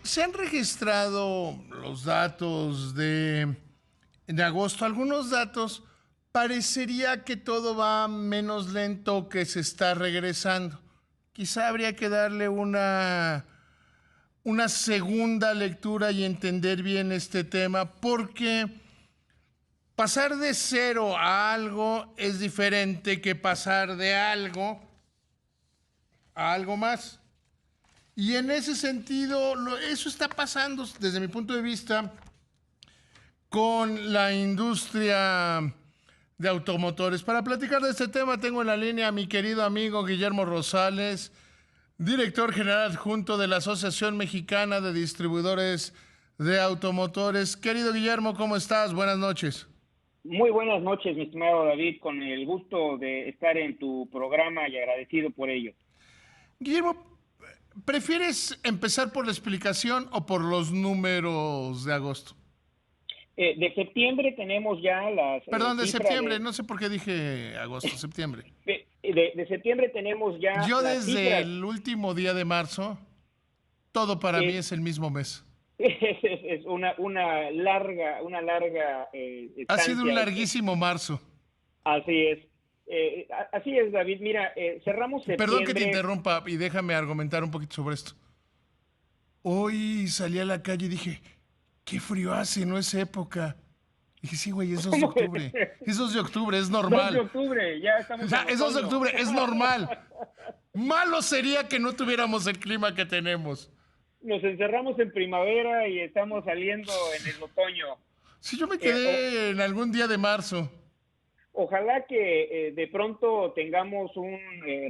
Se han registrado los datos de agosto. Algunos datos parecería que todo va menos lento, que se está regresando. Quizá habría que darle una segunda lectura y entender bien este tema, porque pasar de cero a algo es diferente que pasar de algo a algo más. Y en ese sentido, eso está pasando desde mi punto de vista con la industria de automotores. Para platicar de este tema tengo en la línea a mi querido amigo Guillermo Rosales, director general adjunto de la Asociación Mexicana de Distribuidores de Automotores. Querido Guillermo, ¿cómo estás? Buenas noches. Muy buenas noches, mi estimado David, con el gusto de estar en tu programa y agradecido por ello. Guillermo, ¿prefieres empezar por la explicación o por los números de agosto? De septiembre tenemos ya las... Perdón, de septiembre, no sé por qué dije agosto, septiembre. De septiembre tenemos ya... Yo desde el último día de marzo, todo para mí es el mismo mes. Es una larga ha sido un larguísimo marzo. Así es. Así es, David. Mira, cerramos septiembre... Perdón que te interrumpa y déjame argumentar un poquito sobre esto. Hoy salí a la calle y dije, qué frío hace, no es época. Y dije, sí, güey, es 2 de octubre. Es 2 de octubre, es normal. 2 de octubre, ya estamos... Ya, es 2 de octubre, es normal. Malo sería que no tuviéramos el clima que tenemos. Nos encerramos en primavera y estamos saliendo en el otoño. Sí, yo me quedé en algún día de marzo. Ojalá que de pronto tengamos un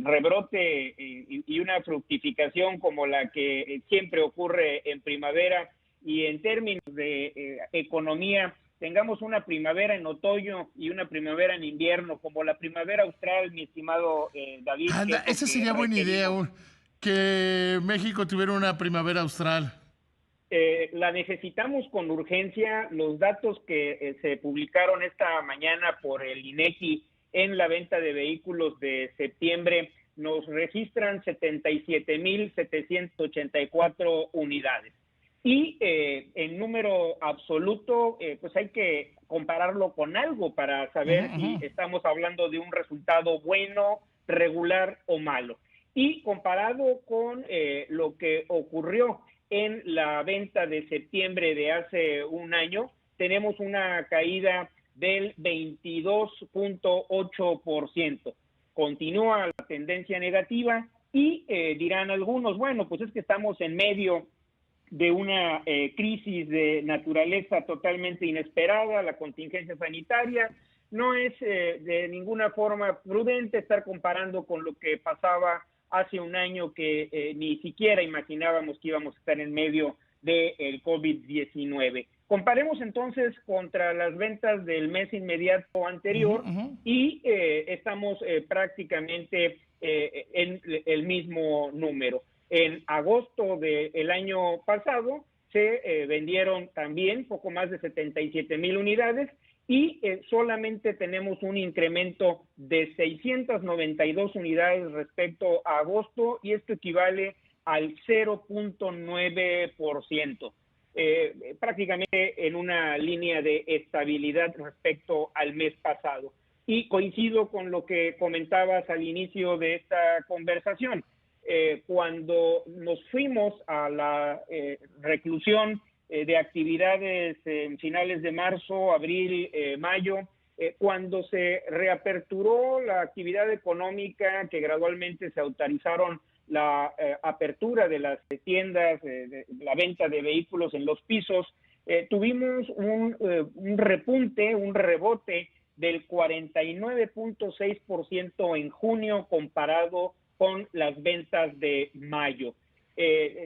rebrote y una fructificación como la que siempre ocurre en primavera, y en términos de economía tengamos una primavera en otoño y una primavera en invierno, como la primavera austral, mi estimado David. Anda, esa sería buena idea, que México tuviera una primavera austral. La necesitamos con urgencia. Los datos que se publicaron esta mañana por el INEGI en la venta de vehículos de septiembre nos registran 77,784 unidades. Y en número absoluto, pues hay que compararlo con algo para saber si estamos hablando de un resultado bueno, regular o malo. Y comparado con lo que ocurrió en la venta de septiembre de hace un año, tenemos una caída del 22.8%. Continúa la tendencia negativa y dirán algunos, bueno, pues es que estamos en medio de una crisis de naturaleza totalmente inesperada, la contingencia sanitaria. No es de ninguna forma prudente estar comparando con lo que pasaba hace un año, que ni siquiera imaginábamos que íbamos a estar en medio del COVID-19. Comparemos entonces contra las ventas del mes inmediato anterior y estamos prácticamente en el mismo número. En agosto del año pasado se vendieron también poco más de 77,000 unidades y solamente tenemos un incremento de 692 unidades respecto a agosto, y esto equivale al 0.9%. Prácticamente en una línea de estabilidad respecto al mes pasado. Y coincido con lo que comentabas al inicio de esta conversación. Cuando nos fuimos a la reclusión de actividades en finales de marzo, abril, mayo, cuando se reaperturó la actividad económica, que gradualmente se autorizaron la apertura de las tiendas, la venta de vehículos en los pisos, tuvimos un repunte, un rebote del 49.6% en junio comparado con las ventas de mayo.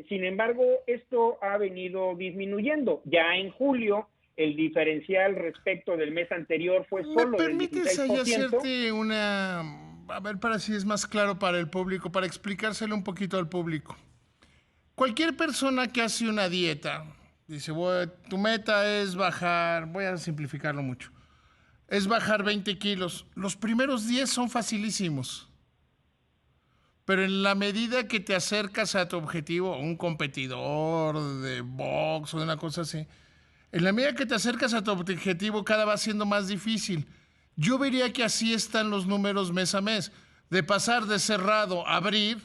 Sin embargo, esto ha venido disminuyendo. Ya en julio, el diferencial respecto del mes anterior fue solo del 16%. ¿Me permites ahí hacerte una... A ver, para si es más claro para el público, para explicárselo un poquito al público? Cualquier persona que hace una dieta, dice, tu meta es bajar, voy a simplificarlo mucho, es bajar 20 kilos. Los primeros 10 son facilísimos. Pero en la medida que te acercas a tu objetivo, un competidor de box o de una cosa así, en la medida que te acercas a tu objetivo, cada va siendo más difícil. Yo vería que así están los números mes a mes. De pasar de cerrado a abrir,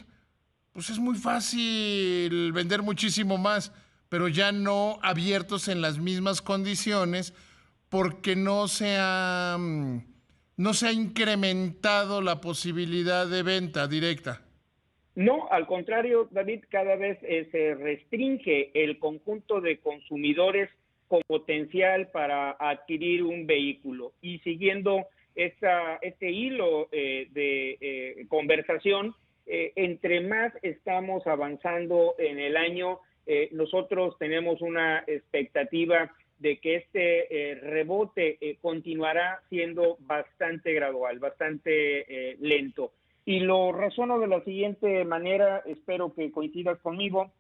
pues es muy fácil vender muchísimo más, pero ya no abiertos en las mismas condiciones porque no se ha incrementado la posibilidad de venta directa. No, al contrario, David, cada vez se restringe el conjunto de consumidores con potencial para adquirir un vehículo. Y siguiendo este hilo de conversación, entre más estamos avanzando en el año, nosotros tenemos una expectativa de que este rebote continuará siendo bastante gradual, bastante lento. Y lo razono de la siguiente manera, espero que coincidas conmigo.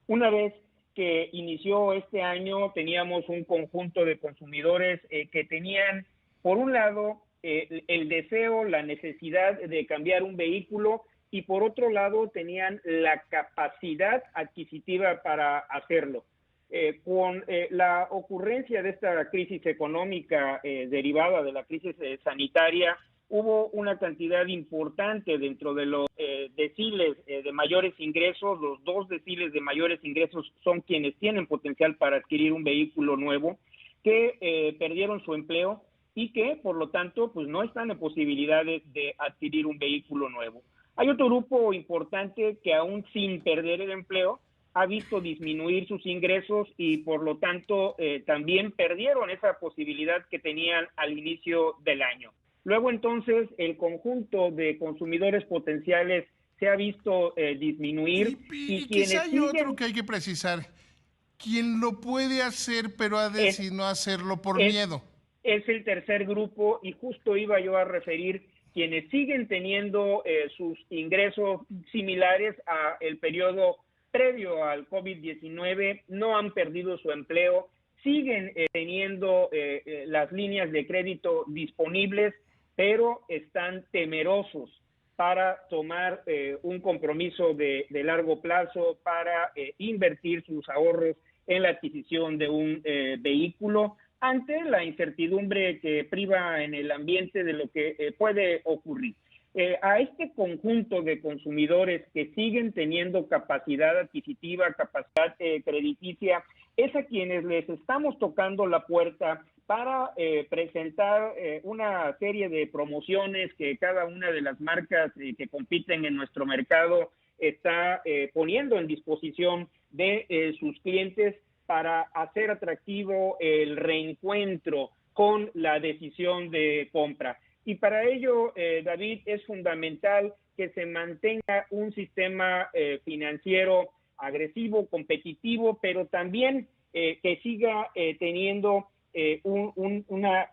Una vez que inició este año, teníamos un conjunto de consumidores que tenían, por un lado, el deseo, la necesidad de cambiar un vehículo y por otro lado tenían la capacidad adquisitiva para hacerlo. Con la ocurrencia de esta crisis económica derivada de la crisis sanitaria, hubo una cantidad importante dentro de los deciles de mayores ingresos. Los 2 deciles de mayores ingresos son quienes tienen potencial para adquirir un vehículo nuevo, que perdieron su empleo y que, por lo tanto, pues no están en posibilidades de adquirir un vehículo nuevo. Hay otro grupo importante que aún sin perder el empleo ha visto disminuir sus ingresos y por lo tanto también perdieron esa posibilidad que tenían al inicio del año. Luego entonces el conjunto de consumidores potenciales se ha visto disminuir Y quienes quizá hay otro siguen que hay que precisar. Quien lo puede hacer, pero ha es, decidido no hacerlo por es, miedo. es el tercer grupo y justo iba yo a referir quienes siguen teniendo sus ingresos similares a el periodo previo al COVID-19, no han perdido su empleo, siguen teniendo las líneas de crédito disponibles, pero están temerosos para tomar un compromiso de largo plazo, para invertir sus ahorros en la adquisición de un vehículo ante la incertidumbre que priva en el ambiente de lo que puede ocurrir. A este conjunto de consumidores que siguen teniendo capacidad adquisitiva, capacidad crediticia, es a quienes les estamos tocando la puerta para presentar una serie de promociones que cada una de las marcas que compiten en nuestro mercado está poniendo en disposición de sus clientes para hacer atractivo el reencuentro con la decisión de compra. Y para ello, David, es fundamental que se mantenga un sistema financiero agresivo, competitivo, pero también que siga teniendo una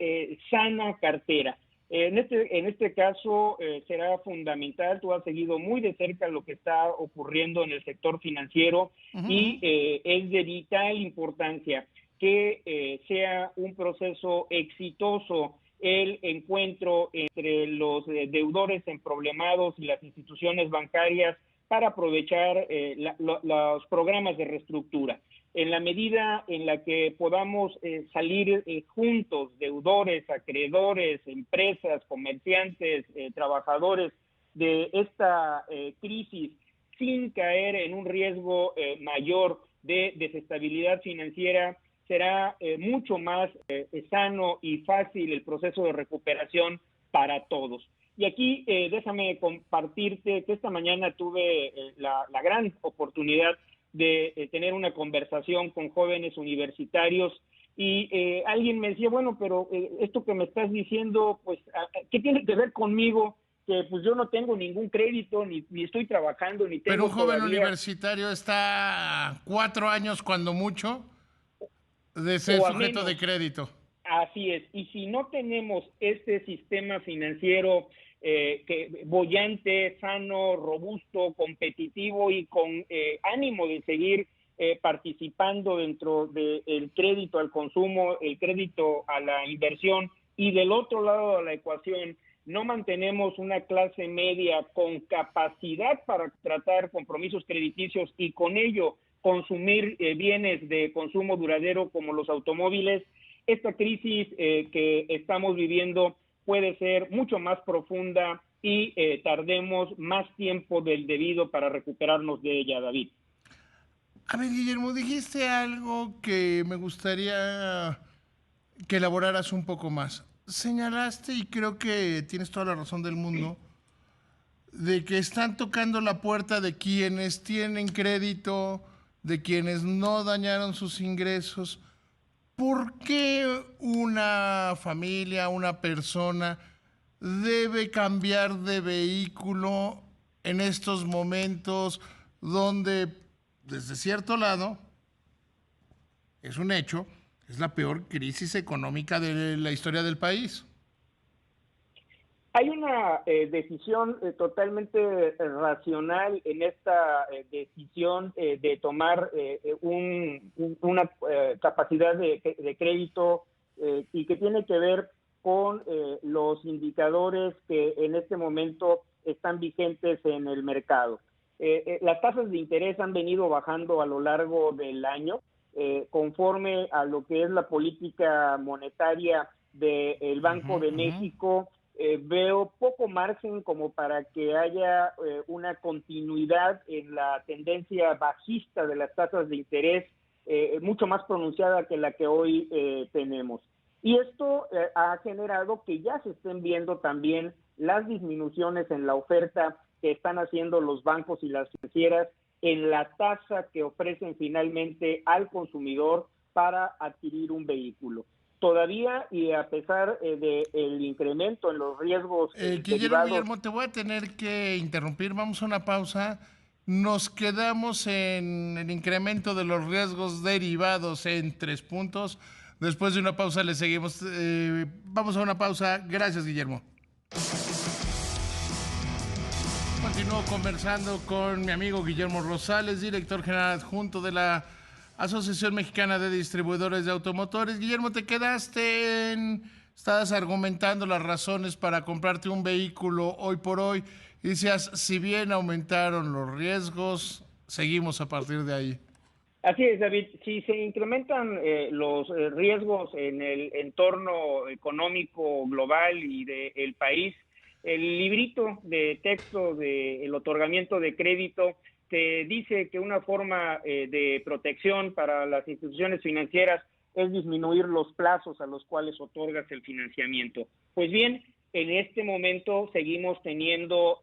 sana cartera. En este caso será fundamental, tú has seguido muy de cerca lo que está ocurriendo en el sector financiero y es de vital importancia que sea un proceso exitoso el encuentro entre los deudores emproblemados y las instituciones bancarias para aprovechar los programas de reestructura. En la medida en la que podamos salir juntos, deudores, acreedores, empresas, comerciantes, trabajadores, de esta crisis sin caer en un riesgo mayor de desestabilidad financiera, será mucho más sano y fácil el proceso de recuperación para todos. Y aquí déjame compartirte que esta mañana tuve la gran oportunidad de tener una conversación con jóvenes universitarios y alguien me decía, bueno, pero esto que me estás diciendo, pues, ¿qué tiene que ver conmigo? Que pues yo no tengo ningún crédito, ni estoy trabajando, ni tengo Pero un joven todavía... universitario está a 4 años, cuando mucho, de ser o a sujeto de menos. crédito. Así es, y si no tenemos este sistema financiero boyante, sano, robusto, competitivo y con ánimo de seguir participando dentro del crédito al consumo, el crédito a la inversión y del otro lado de la ecuación no mantenemos una clase media con capacidad para tratar compromisos crediticios y con ello consumir bienes de consumo duradero como los automóviles, esta crisis que estamos viviendo puede ser mucho más profunda y tardemos más tiempo del debido para recuperarnos de ella, David. A ver, Guillermo, dijiste algo que me gustaría que elaboraras un poco más. Señalaste, y creo que tienes toda la razón del mundo, de que están tocando la puerta de quienes tienen crédito, de quienes no dañaron sus ingresos. ¿Por qué una familia, una persona debe cambiar de vehículo en estos momentos donde, desde cierto lado, es un hecho, es la peor crisis económica de la historia del país? Hay una decisión totalmente racional en esta decisión de tomar una capacidad de crédito y que tiene que ver con los indicadores que en este momento están vigentes en el mercado. Las tasas de interés han venido bajando a lo largo del año conforme a lo que es la política monetaria del Banco de México. Veo poco margen como para que haya una continuidad en la tendencia bajista de las tasas de interés, mucho más pronunciada que la que hoy tenemos. Y esto ha generado que ya se estén viendo también las disminuciones en la oferta que están haciendo los bancos y las financieras en la tasa que ofrecen finalmente al consumidor para adquirir un vehículo. Todavía, y a pesar del incremento en los riesgos Guillermo, te voy a tener que interrumpir. Vamos a una pausa. Nos quedamos en el incremento de los riesgos derivados en 3 puntos. Después de una pausa le seguimos. Vamos a una pausa. Gracias, Guillermo. Continúo conversando con mi amigo Guillermo Rosales, director general adjunto de la Asociación Mexicana de Distribuidores de Automotores. Guillermo, te quedaste estabas argumentando las razones para comprarte un vehículo hoy por hoy y decías, si bien aumentaron los riesgos, seguimos a partir de ahí. Así es, David. Si se incrementan los riesgos en el entorno económico global y del país, el librito de texto del otorgamiento de crédito te dice que una forma de protección para las instituciones financieras es disminuir los plazos a los cuales otorgas el financiamiento. Pues bien, en este momento seguimos teniendo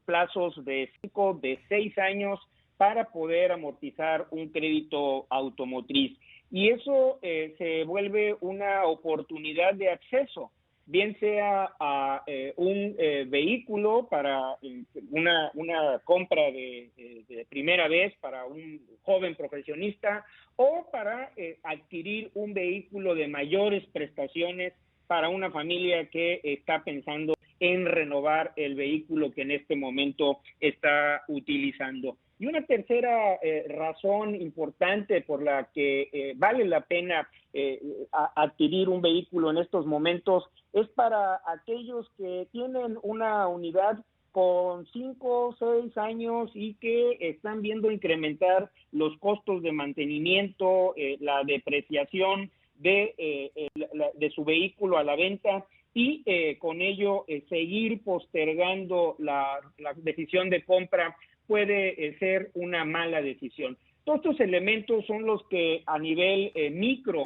plazos de 5, de 6 años para poder amortizar un crédito automotriz. Y eso se vuelve una oportunidad de acceso, bien sea a un vehículo para una compra de primera vez para un joven profesionista o para adquirir un vehículo de mayores prestaciones para una familia que está pensando en renovar el vehículo que en este momento está utilizando. Y una tercera razón importante por la que vale la pena adquirir un vehículo en estos momentos es para aquellos que tienen una unidad con 5 o 6 años y que están viendo incrementar los costos de mantenimiento, la depreciación de su vehículo a la venta y con ello seguir postergando la decisión de compra puede ser una mala decisión. Todos estos elementos son los que a nivel micro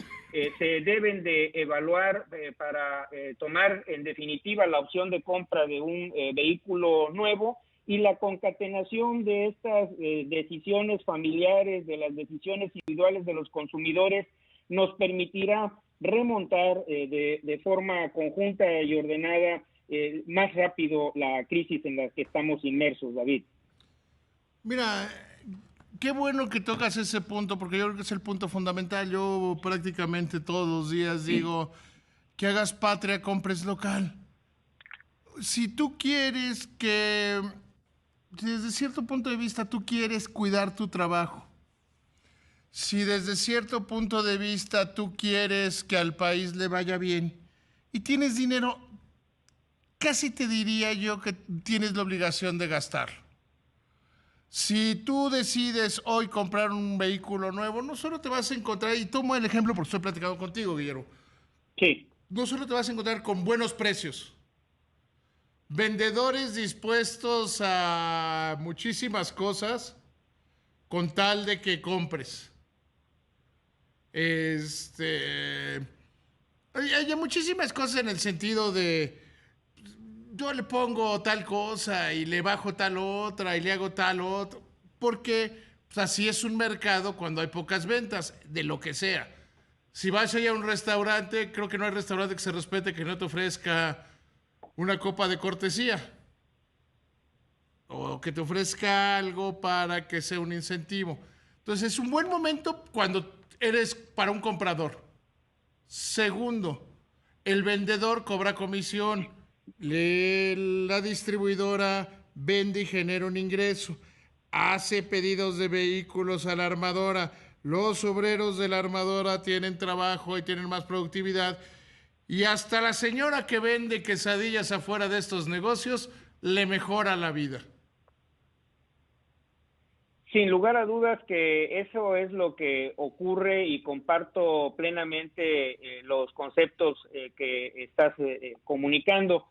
se deben de evaluar para tomar en definitiva la opción de compra de un vehículo nuevo, y la concatenación de estas decisiones familiares, de las decisiones individuales de los consumidores, nos permitirá remontar de forma conjunta y ordenada más rápido la crisis en la que estamos inmersos, David. Mira, qué bueno que tocas ese punto, porque yo creo que es el punto fundamental. Yo prácticamente todos los días digo que hagas patria, compres local. Si tú quieres que, desde cierto punto de vista, tú quieres cuidar tu trabajo, si desde cierto punto de vista tú quieres que al país le vaya bien y tienes dinero, casi te diría yo que tienes la obligación de gastarlo. Si tú decides hoy comprar un vehículo nuevo, no solo te vas a encontrar, y tomo el ejemplo porque estoy platicando contigo, Guillermo, Sí. no solo te vas a encontrar con buenos precios, vendedores dispuestos a muchísimas cosas con tal de que compres. Hay muchísimas cosas en el sentido de yo le pongo tal cosa y le bajo tal otra y le hago tal otro, porque pues, así es un mercado cuando hay pocas ventas, de lo que sea. Si vas allá a un restaurante, creo que no hay restaurante que se respete que no te ofrezca una copa de cortesía o que te ofrezca algo para que sea un incentivo. Entonces es un buen momento cuando eres para un comprador. Segundo, el vendedor cobra comisión, la distribuidora vende y genera un ingreso, hace pedidos de vehículos a la armadora, los obreros de la armadora tienen trabajo y tienen más productividad, y hasta la señora que vende quesadillas afuera de estos negocios le mejora la vida. Sin lugar a dudas que eso es lo que ocurre y comparto plenamente los conceptos que estás comunicando.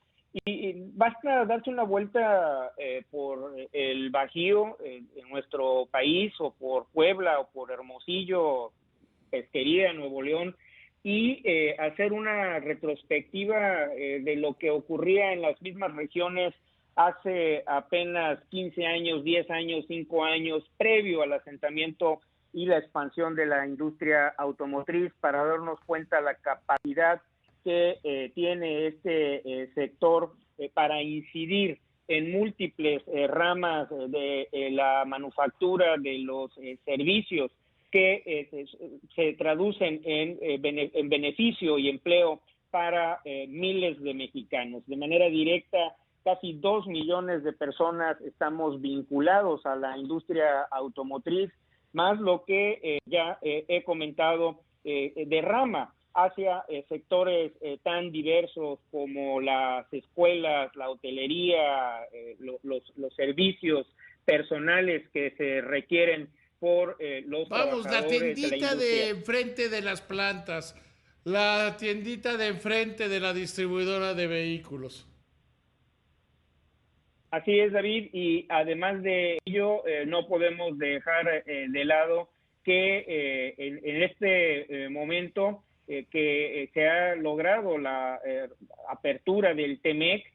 Y basta darse una vuelta por el Bajío en nuestro país, o por Puebla, o por Hermosillo, Pesquería, Nuevo León, y hacer una retrospectiva de lo que ocurría en las mismas regiones hace apenas 15 años, 10 años, 5 años, previo al asentamiento y la expansión de la industria automotriz, para darnos cuenta la capacidad que tiene este sector para incidir en múltiples ramas de la manufactura, de los servicios, que se traducen en beneficio y empleo para miles de mexicanos. De manera directa, casi 2 millones de personas estamos vinculados a la industria automotriz, más lo que ya he comentado, derrama hacia sectores tan diversos como las escuelas, la hotelería, los servicios personales que se requieren por los Vamos, la trabajadores de la tiendita industria. de enfrente de las plantas, la tiendita de enfrente de la distribuidora de vehículos. Así es, David, y además de ello, no podemos dejar de lado que en este momento que se ha logrado la apertura del TEMEC,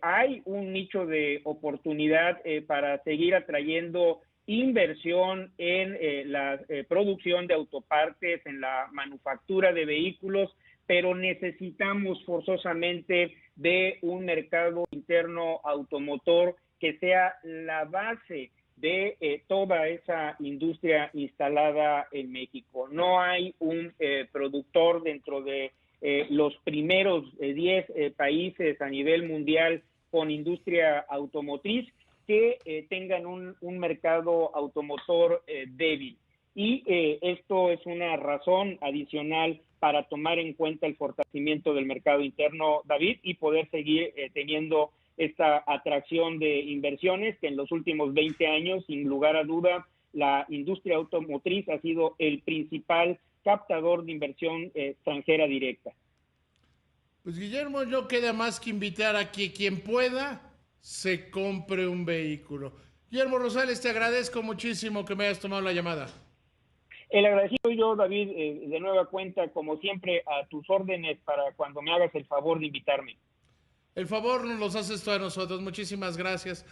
hay un nicho de oportunidad para seguir atrayendo inversión en la producción de autopartes, en la manufactura de vehículos, pero necesitamos forzosamente de un mercado interno automotor que sea la base de toda esa industria instalada en México. No hay un productor dentro de los primeros 10 países a nivel mundial con industria automotriz que tengan un mercado automotor débil. Y esto es una razón adicional para tomar en cuenta el fortalecimiento del mercado interno, David, y poder seguir teniendo esta atracción de inversiones que en los últimos 20 años, sin lugar a duda, la industria automotriz ha sido el principal captador de inversión extranjera directa. Pues Guillermo, no queda más que invitar a que quien pueda se compre un vehículo. Guillermo Rosales, te agradezco muchísimo que me hayas tomado la llamada. El agradecido yo, David, de nueva cuenta, como siempre, a tus órdenes para cuando me hagas el favor de invitarme. El favor nos los haces tú a nosotros. Muchísimas gracias.